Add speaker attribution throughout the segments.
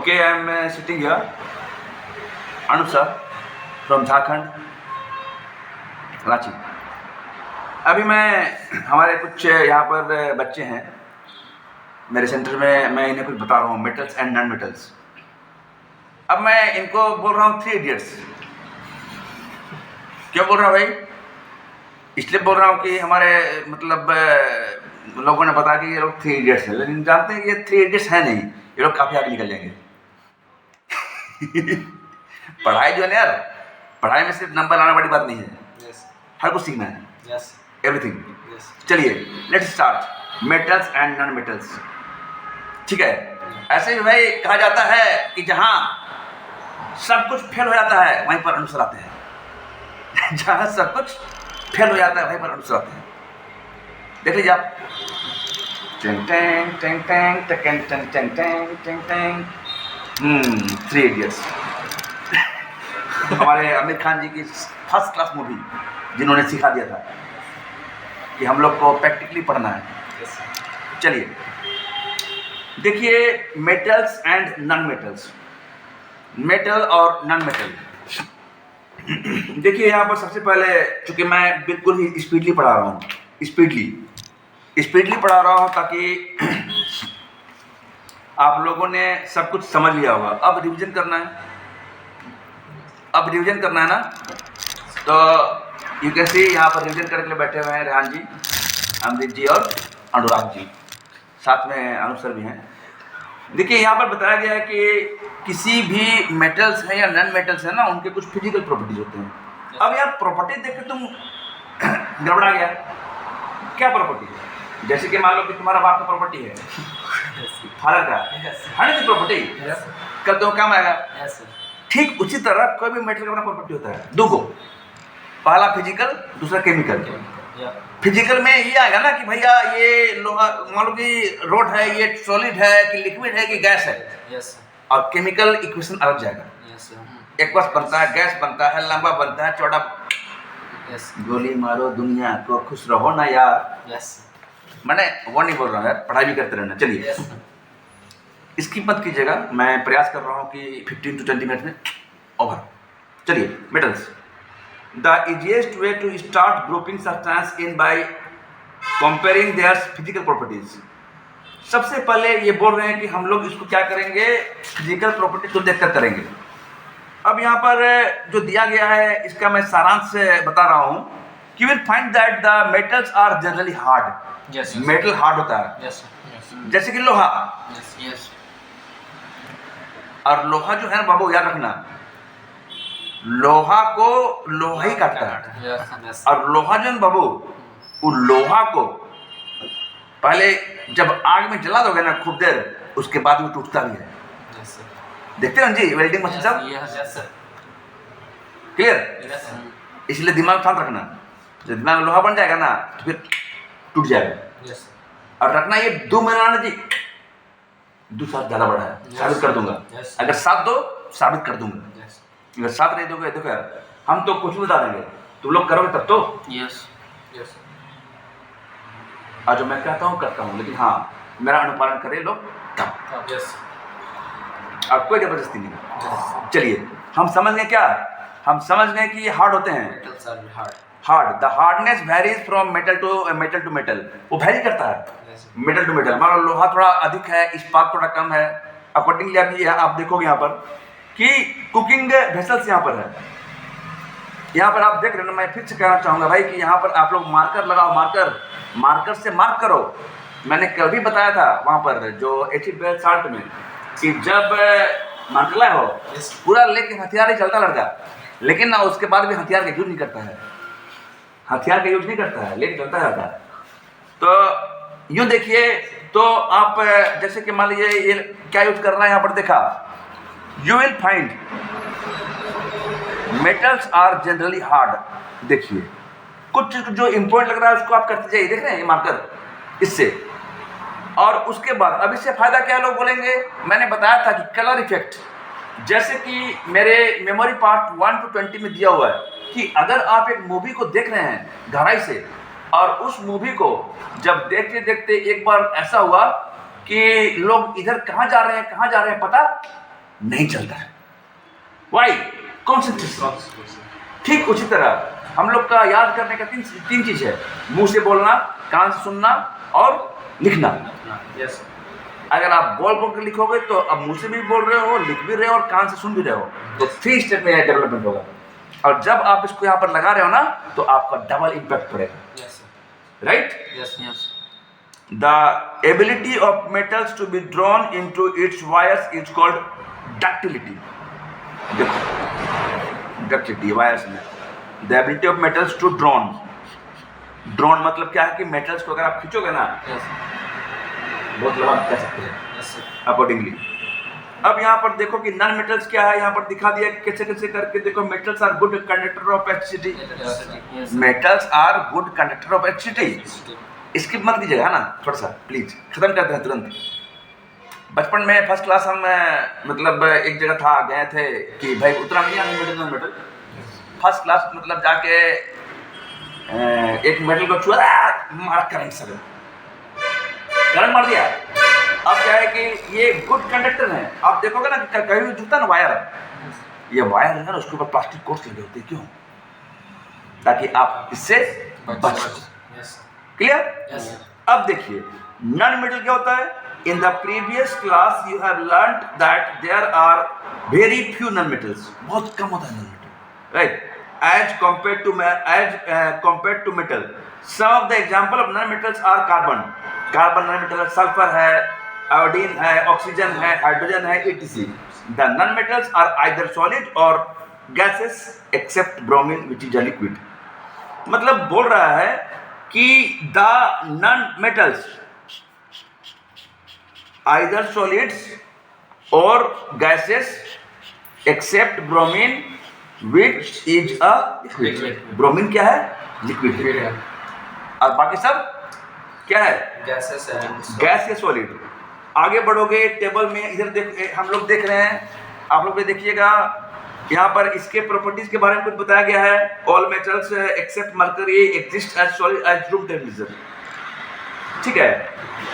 Speaker 1: Okay, I am sitting here. Anup sir from Jharkhand, Ranchi. अभी मैं हमारे कुछ यहाँ पर बच्चे हैं मेरे सेंटर में, मैं इन्हें कुछ बता रहा हूँ मेटल्स एंड नॉन मेटल्स। अब मैं इनको बोल रहा हूँ 3 इडियट्स। क्यों बोल रहा हूँ भाई? इसलिए बोल रहा हूँ कि हमारे मतलब लोगों ने बताया कि ये लोग 3 इडियट्स हैं, लेकिन जानते हैं कि ये 3 इडियट्स हैं नहीं, ये लोग काफ़ी आगे निकल जाएंगे। पढ़ाई जो है ना यार, पढ़ाई में सिर्फ नंबर लाना बड़ी बात नहीं है। हर कुछ सीखना है। एवरीथिंग। चलिए let's start metals and non metals. ठीक है। ऐसे भी भाई कहा जाता है कि जहां सब कुछ फेल हो जाता है वहीं पर अनुसर आते हैं। जहां सब कुछ फेल हो जाता है वहीं पर अनुसर आते हैं। देख लीजिए आप। Tang tang tang tang tang tang tang tang tang tang. 3 idiots. हमारे आमिर खान जी की फर्स्ट क्लास मूवी, जिन्होंने सिखा दिया था कि हम लोग को प्रैक्टिकली पढ़ना है। चलिए देखिए metals and non metals, metal और नॉन मेटल। देखिए यहाँ पर सबसे पहले, चूंकि मैं बिल्कुल ही स्पीडली पढ़ा रहा हूँ, स्पीडली पढ़ा रहा हूँ ताकि आप लोगों ने सब कुछ समझ लिया होगा। अब रिवीजन करना है, ना। तो यू कैन सी यहाँ पर रिवीजन करने के लिए बैठे हुए हैं रेहान जी, अमृत जी और अनुराग जी, साथ में अनूप सर भी हैं। देखिए यहाँ पर बताया गया है कि किसी भी मेटल्स है या नॉन मेटल्स है ना, उनके कुछ फिजिकल प्रॉपर्टीज होते हैं। अब यार प्रॉपर्टी देख के तुम गड़बड़ा गया। क्या प्रॉपर्टी है? जैसे कि मान लो कि तुम्हारा बाप का प्रॉपर्टी है, फादर का है ना प्रॉपर्टी, कल तो काम आएगा। ठीक उसी तरह कोई भी मेटल का अपना प्रॉपर्टी होता है, 2 गो, पहला फिजिकल, दूसरा केमिकल। फिजिकल में ये आएगा ना कि भैया ये लोहा, मान लो कि रोड है, ये सॉलिड है कि लिक्विड है कि गैस है। और केमिकल इक्वेशन अलग जाएगा। एक्वस बनता है, गैस बनता है, लंबा बनता है, चौड़ा। गोली मारो दुनिया को खुश रहो ना यार। मैंने वो नहीं बोल रहा हूँ यार, पढ़ाई भी करते रहना। चलिए इसकी मत कीजिएगा, मैं प्रयास कर रहा हूँ कि 15 to 20 मिनट में ओवर। चलिए metals. The easiest way to start grouping substance in by comparing their physical properties. सबसे पहले ये बोल रहे हैं कि हम लोग इसको क्या करेंगे, फिजिकल प्रॉपर्टी को देखकर करेंगे। अब यहाँ पर जो दिया गया है इसका मैं सारांश बता रहा हूँ कि will find that the metals are generally hard. Metal hard होता है। जैसे कि लोहा। और लोहा जो है ना बाबू, याद रखना, लोहा को लोहा ही काटता है। और लोहा जो है ना बाबू, वो लोहा को पहले जब आग में जला दोगे ना खूब देर, उसके बाद वो टूटता भी है। देखते हैं जी वेल्डिंग मशीन सब। क्लियर? इसलिए दिमाग शांत रखना। जब दिमाग में लोहा बन जाएगा ना तो फिर टूट जाएगा। और रखना ये 2 महीना ना जी, 2 साल ज़्यादा बड़ा है, साबित कर दूंगा। अगर साथ दो साबित कर दूंगा। अगर साथ नहीं दोगे देखो यार, हम तो कुछ भी बता देंगे, तुम लोग करोगे तब तो। और जो मैं कहता हूँ करता हूँ, लेकिन हाँ मेरा अनुपालन करे लोग तब। और कोई जबरदस्ती नहीं। चलिए हम समझ गए क्या? हम समझ गए कि ये हार्ड होते हैं। Hard, the hardness varies from metal to metal. वो वेरी करता है मेटल टू मेटल। मान लो लोहा थोड़ा अधिक है, इस्पात थोड़ा कम है। अकॉर्डिंगली अभी आप देखोगे यहाँ पर कि कुकिंग वेसल्स यहाँ पर है। यहाँ पर आप देख रहे हो ना, मैं फिर से कहना चाहूँगा भाई कि यहाँ पर आप लोग मार्कर लगाओ, मार्कर से मार्क करो। मैंने कल भी बताया था वहाँ पर जो एसिड बेस साल्ट में कि जब मार्कर हो पूरा लेके हथियार ही चलता लड़का, लेकिन ना उसके बाद भी हथियार का यूज नहीं करता है, लेकिन चलता रहता है। तो यूँ देखिए तो आप जैसे कि मान लीजिए ये क्या यूज करना है, यहाँ पर देखा, you will find metals are generally hard. देखिए कुछ जो इंपॉर्टेंट लग रहा है उसको आप करते जाइए। देख रहे हैं ये मार्कर इससे। और उसके बाद अब इससे फायदा क्या लोग बोलेंगे, मैंने बताया था कि कलर इफेक्ट, जैसे कि मेरे मेमोरी पार्ट 1 to 20 में दिया हुआ है कि अगर आप एक मूवी को देख रहे हैं गहराई से, और उस मूवी को जब देखते देखते एक बार ऐसा हुआ कि लोग इधर कहाँ जा रहे हैं पता, नहीं चलता है। वाई? कॉन्सेंट्रेशन। ठीक उसी तरह हम लोग का याद करने का तीन चीज है, मुंह से बोलना, कान से सुनना और लिखना।
Speaker 2: यस।
Speaker 1: अगर आप बोल कर लिखोगे तो अब मुंह से भी बोल रहे हो, लिख भी रहे हो और कान से सुन भी रहे हो, तो 3 स्टेप में डेवलपमेंट होगा। और जब आप इसको यहाँ पर लगा रहे हो ना तो आपका डबल इम्पैक्ट पड़ेगा। Right?
Speaker 2: Yes yes.
Speaker 1: The ability of metals to be drawn into its wires is called ductility. Ductility wires में the ability of metals to drawn मतलब क्या है कि metals को अगर आप खींचोगे ना बहुत लंबा कह सकते हैं अकॉर्डिंगली। अब यहाँ पर देखो कि नॉन मेटल्स क्या है, यहाँ पर दिखा दिया कि कैसे कैसे करके देखो। Metals are good conductor of electricity. Metals are good conductor of electricity. इसकी मत लीजिएगा ना, थोड़ा सा प्लीज, खत्म करते हैं तुरंत। बचपन में फर्स्ट क्लास हम मतलब एक जगह था, गए थे कि भाई उतना नहीं नॉन मेटल। फर्स्ट क्लास मतलब जाके एक मेटल को छुआ, मारा करंट सर, करंट मार दिया। अब क्या है कि ये गुड कंडक्टर है। आप देखोगे ना कहीं भी जुड़ता ना वायर, ये वायर है ना उसके ऊपर प्लास्टिक कोट्स लगे होते हैं, क्यों? ताकि आप इससे बच सको। क्लियर? अब देखिए नॉन मेटल क्या होता है। In the previous class you have learned that there are very few non metals, बहुत कम होता है non metal, right? As compared to metal. Some of the example of non-metals are carbon non-metal, sulfur है, iodine है, oxygen है, hydrogen है, etc. The non-metals are either solid or gases except bromine which is a liquid. मतलब बोल रहा है कि the non-metals either solids or gases except bromine which is a liquid. Bromine क्या है? लिक्विड है। और बाकी सब क्या है?
Speaker 2: गैसेस है।
Speaker 1: गैस या सॉलिड। आगे बढ़ोगे टेबल में, इधर देख, हम लोग देख रहे हैं, आप लोग भी देखिएगा, यहाँ पर इसके प्रॉपर्टीज के बारे में कुछ बताया गया है। All metals except mercury exist as solid at room temperature. ठीक है,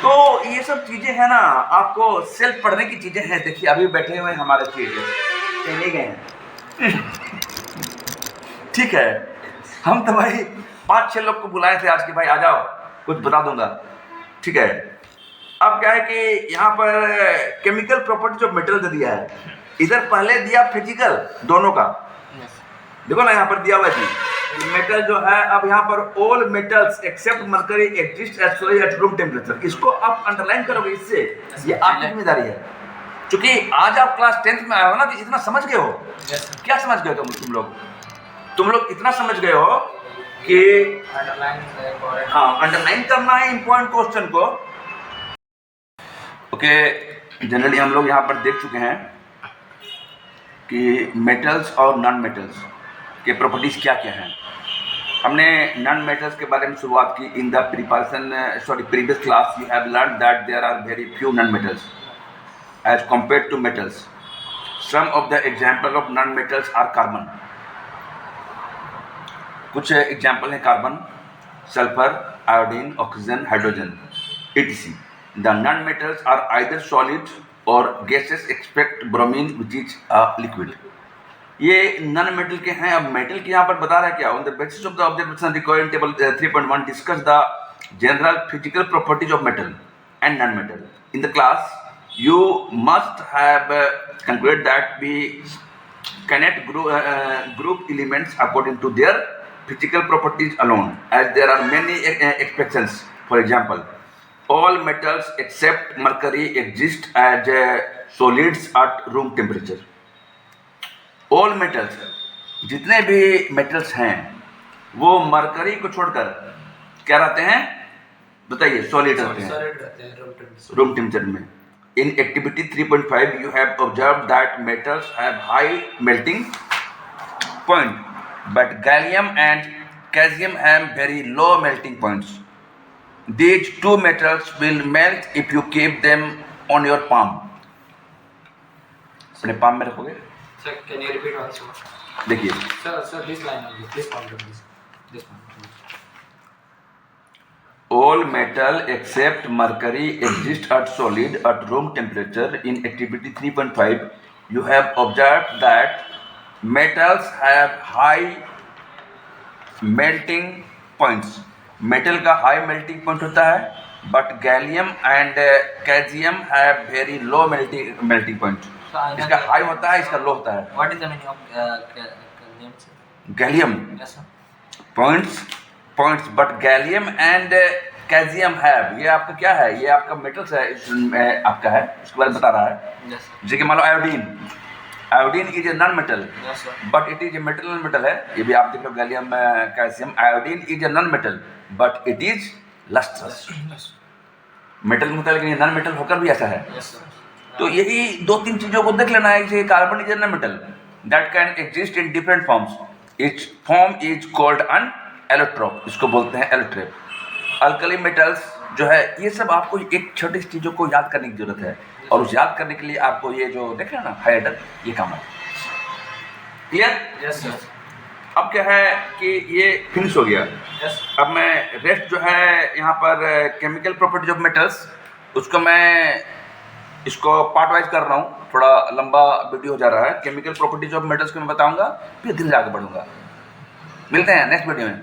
Speaker 1: तो ये सब चीजें हैं ना, आपको सेल्फ पढ़ने की चीजें हैं। देखिए अभी बैठे हुए हमारे चीज नहीं गए हैं ठीक है, हम तो भाई 5-6 लोग को बुलाए थे आज कि भाई आ जाओ कुछ बता दूंगा। ठीक है, अब क्या है कि यहाँ पर केमिकल प्रॉपर्टीज ऑफ मेटल दे दिया है, इधर पहले दिया फिजिकल दोनों का। देखो ना यहाँ पर दिया हुआ जी मेटल जो है। अब यहाँ पर all metals except mercury exist as solid at room temperature, इसको आप अंडरलाइन करोगे, इससे ये आपकी जिम्मेदारी है। क्योंकि आज आप क्लास 10th में आए हो ना, तो इतना समझ गए हो। क्या समझ गए तुम लोग इतना समझ गए हो कि अंडरलाइन करना है इंपॉर्टेंट क्वेश्चन को। ओके, जनरली हम लोग यहाँ पर देख चुके हैं कि मेटल्स और नॉन मेटल्स के प्रॉपर्टीज क्या क्या हैं। हमने नॉन मेटल्स के बारे में शुरुआत की। In the previous class you have learn that there are very few non metals as compared to metals. Some of the example of non-metals are carbon. कुछ एग्जाम्पल है carbon, sulphur, iodine, oxygen, hydrogen, etc. The non-metals are either solid or gases except bromine which is a liquid. ये non metal के हैं। अब metal के यहाँ पर बता रहा है क्या? On the basis of the observation recorded in table 3.1 discuss the general physical properties of metal and non-metal. In the class you must have concluded that we cannot group elements according to their physical properties alone, as there are many exceptions. For example, all metals except mercury exist as solids at room temperature. All metals, जितने भी metals हैं वो mercury को छोड़कर क्या रहते हैं बताइए? सॉलिड रहते हैं रूम टेम्परेचर में। In activity 3.5 you have observed that metals have high melting point, but gallium and caesium have very low melting points. These two metals will melt if you keep them on your palm. अपने palm में रखोगे?
Speaker 2: Sir, can you repeat once more?
Speaker 1: देखिए
Speaker 2: Sir, this line only. This point, this one.
Speaker 1: All metal except mercury exist at solid at room temperature. In activity 3.5 you have observed that metals have high melting points. Metal का high melting point होता है, but gallium and calcium have very low melting point.
Speaker 2: So I know
Speaker 1: इसका
Speaker 2: that-
Speaker 1: high होता है, इसका लो होता है.
Speaker 2: What is the meaning of gallium, sir?
Speaker 1: Gallium
Speaker 2: Yes, sir.
Speaker 1: Points but gallium and calcium have, ये आपका क्या है, ये आपका मेटल्स है, इसमें आपका है, उसके बारे में बता रहा है.
Speaker 2: Yes, sir.
Speaker 1: जैसे कि मान लो iodine is a non metal,
Speaker 2: Yes, sir.
Speaker 1: But it is a metal. Non metal है, ये भी आप देख लो, gallium calcium. Iodine is a non metal but it is lustrous.
Speaker 2: Yes,
Speaker 1: metal होता है लेकिन ये नॉन मेटल होकर भी ऐसा है.
Speaker 2: yes, sir.
Speaker 1: तो यही दो तीन चीजों को देख लेना है. जैसे carbon is a non metal that can exist in different forms. Its form is called an allotrope, इसको बोलते हैं एलोट्रोप. अल्कली मेटल्स जो है, ये सब आपको एक छोटी सी चीज़ों को याद करने की जरूरत है, और उस याद करने के लिए आपको ये जो देख रहे हैं ना हाइलाइटर, ये काम है. क्लियर?
Speaker 2: Yes, sir.
Speaker 1: अब क्या है कि ये फिनिश हो गया.
Speaker 2: Yes.
Speaker 1: अब मैं रेस्ट जो है यहाँ पर केमिकल प्रॉपर्टीज ऑफ मेटल्स, उसको मैं इसको पार्ट वाइज कर रहा हूँ. थोड़ा लंबा वीडियो हो जा रहा है. केमिकल प्रॉपर्टीज ऑफ मेटल्स को मैं बताऊंगा, फिर धीरे आगे बढ़ूंगा. मिलते हैं नेक्स्ट वीडियो में.